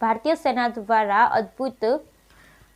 ભારતીય સેના દ્વારા અદ્ભુત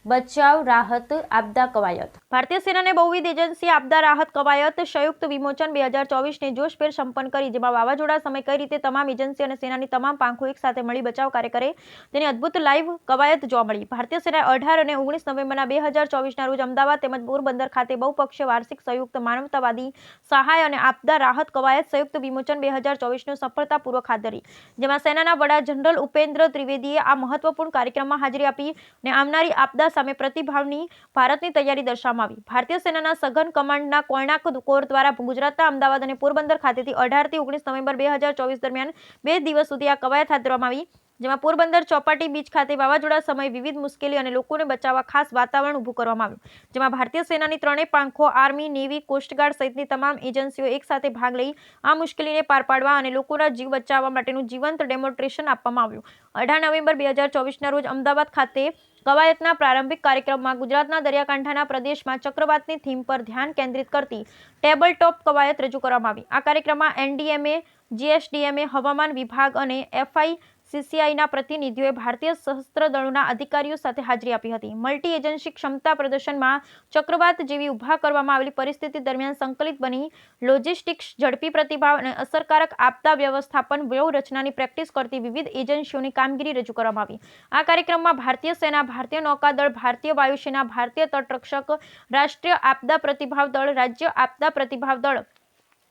બચાવ રાહત આપદા કવાયત। ભારતીય સેનાને બહુવિધ એજન્સી આપદા રાહત કવાયત સંયુક્ત વિમોચન 2024ને જોશભેર સંપન્ન કરી, જેમાં વાવાઝોડા સમય કઈ રીતે તમામ એજન્સી અને સેનાની તમામ પાંખો એક સાથે મળી બચાવ કાર્ય કરે તેની અદ્ભુત લાઈવ કવાયત જોવા મળી। ભારતીય સેનાએ 18 અને 19 નવેમ્બરના 2024ના રોજ અમદાવાદ તેમજ પોરબંદર ખાતે બહુપક્ષીય વાર્ષિક સંયુક્ત માનવતાવાદી સહાય અને આપદા રાહત કવાયત સંયુક્ત વિમોચન 2024નું સફળતાપૂર્વક હાથ ધરી, જેમાં સેનાના વડા જનરલ ઉપેન્દ્ર ત્રિવેદીએ આ મહત્વપૂર્ણ કાર્યક્રમમાં હાજરી આપી અને આવનારી આપદા સામે પ્રતિભાવની ભારતની તૈયારી દર્શાવવામાં આવી। ભારતીય સેનાના સઘન કમાન્ડના કોર્નાક કોર દ્વારા ગુજરાતના અમદાવાદ અને પોરબંદર ખાતેથી 18 થી 19 નવેમ્બર 2024 દરમિયાન 2 દિવસ સુધી આ કવાયત હાથ ધરવામાં આવી, જેમાં પોરબંદર ચોપાટી બીચ ખાતે વાવાઝોડા સમયે વિવિધ મુશ્કેલી અને લોકોને બચાવવા ખાસ વાતાવરણ ઊભું કરવામાં આવ્યું, જેમાં ભારતીય સેનાની ત્રણેય પાંખો, આર્મી, નેવી, કોસ્ટગાર્ડ સહિતની તમામ એજન્સીઓ એક સાથે ભાગ લઈ આ મુશ્કેલીને પાર પાડવા અને લોકોના જીવ બચાવવા માટેનું જીવંત ડેમોન્સ્ટ્રેશન આપવામાં આવ્યું। 18 નવેમ્બર 2024ના રોજ અમદાવાદ ખાતે કવાયતના પ્રારંભિક કાર્યક્રમમાં ગુજરાતના દરિયાકાંઠાના પ્રદેશમાં ચક્રવાતની થીમ પર ધ્યાન કેન્દ્રિત કરતી ટેબલ ટોપ કવાયત રજૂ કરવામાં આવી। આ કાર્યક્રમમાં એનડીએમએ, જીએસડીએમએ, હવામાન વિભાગ અને એફઆઈસીસીઆઈના પ્રતિનિધિઓએ ભારતીય સશસ્ત્ર દળોના અધિકારીઓ સાથે હાજરી આપી હતી। મલ્ટી એજન્સી ક્ષમતા પ્રદર્શનમાં ચક્રવાત જેવી ઊભા કરવામાં આવેલી પરિસ્થિતિ દરમિયાન સંકલિત બની લોજિસ્ટિક્સ, ઝડપી પ્રતિભાવ અને અસરકારક આપદા વ્યવસ્થાપન વ્યૂહરચનાની પ્રેક્ટિસ કરતી વિવિધ એજન્સીઓની કામગીરી રજૂ કરવામાં આવી। આ કાર્યક્રમમાં ભારતીય સેના, ભારતીય નૌકાદળ, ભારતીય વાયુસેના, ભારતીય તટરક્ષક, રાષ્ટ્રીય આપદા પ્રતિભાવ દળ, રાજ્ય આપદા પ્રતિભાવ દળ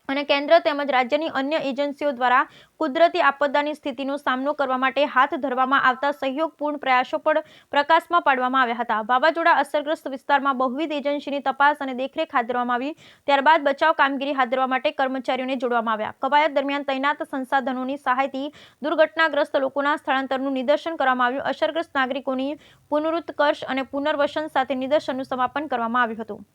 અને કેન્દ્ર તેમજ રાજ્યની અન્ય એજન્સીઓ દ્વારા કુદરતી આપદાની સ્થિતિનો સામનો કરવા માટે હાથ ધરવામાં આવતા સહયોગપૂર્ણ પ્રયાસો પર પ્રકાશમાં પાડવામાં આવ્યા હતા। વાવાઝોડા અસરગ્રસ્ત વિસ્તારમાં બહુવિધ એજન્સીની તપાસ અને દેખરેખ હાથ ધરવામાં આવી, ત્યારબાદ બચાવ કામગીરી હાથ ધરવા માટે કર્મચારીઓને જોડવામાં આવ્યા। કવાયત દરમિયાન તૈનાત સંસાધનોની સહાયથી દુર્ઘટનાગ્રસ્ત લોકોના સ્થળાંતરનું નિદર્શન કરવામાં આવ્યું, અસરગ્રસ્ત નાગરિકોની પુનરુત્કર્ષ અને પુનર્વસન સાથે નિદર્શનનું સમાપન કરવામાં આવ્યું હતું।